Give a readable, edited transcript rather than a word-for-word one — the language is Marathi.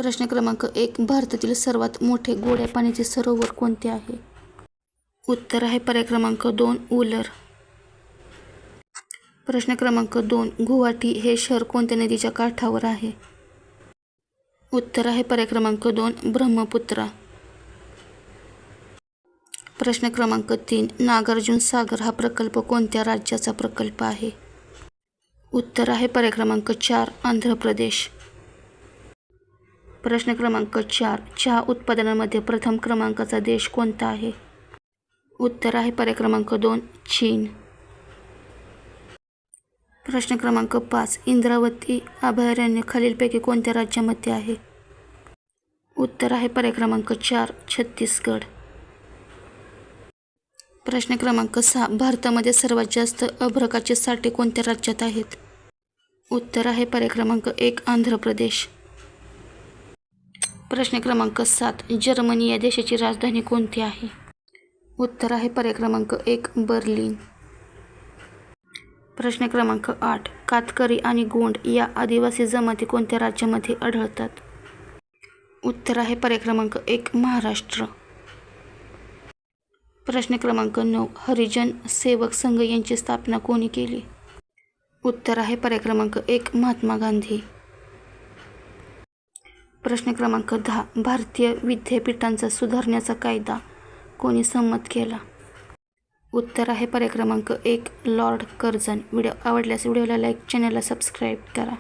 प्रश्न क्रमांक 1. भारतातील सर्वात मोठे गोड्या पाण्याचे सरोवर कोणते आहे? उत्तर आहे पर्याय क्रमांक 2. उलर. प्रश्न क्रमांक 2. गुवाहाटी हे शहर कोणत्या नदीच्या काठावर आहे? उत्तर आहे पर्याय क्रमांक 2. ब्रह्मपुत्रा. प्रश्न क्रमांक 3. नागार्जुन सागर हा प्रकल्प कोणत्या राज्याचा प्रकल्प आहे? उत्तर आहे पर्याय क्रमांक 4. आंध्र प्रदेश. प्रश्न क्रमांक 4. चहा उत्पादनामध्ये प्रथम क्रमांकाचा देश कोणता आहे? उत्तर आहे पर्याय क्रमांक 2. चीन. प्रश्न क्रमांक 5. इंद्रावती अभयारण्य खालीलपैकी कोणत्या राज्यामध्ये आहे? उत्तर आहे पर्याय क्रमांक 4. छत्तीसगड. प्रश्न क्रमांक 6. भारतामध्ये सर्वात जास्त अभ्रकाचे साठे कोणत्या राज्यात आहेत? उत्तर आहे पर्याय क्रमांक 1. आंध्र प्रदेश. प्रश्न क्रमांक 7. जर्मनी या देशाची राजधानी कोणती आहे? उत्तर आहे पर्याय क्रमांक 1. बर्लिन. प्रश्न क्रमांक 8. कातकरी आणि गोंड या आदिवासी जमाती कोणत्या राज्यामध्ये आढळतात? उत्तर आहे पर्याय क्रमांक 1. महाराष्ट्र. प्रश्न क्रमांक 9. हरिजन सेवक संघ यांची स्थापना कोणी केली? उत्तर आहे पर्याय क्रमांक 1. महात्मा गांधी. प्रश्न क्रमांक 10. भारतीय विद्यापीठांचा सुधारण्याचा कायदा कोणी संमत केला? उत्तर आहे पर्याय क्रमांक 1. Lord Curzon. व्हिडिओ आवडल्यास व्हिडिओला लाईक, चॅनलला सबस्क्राईब करा.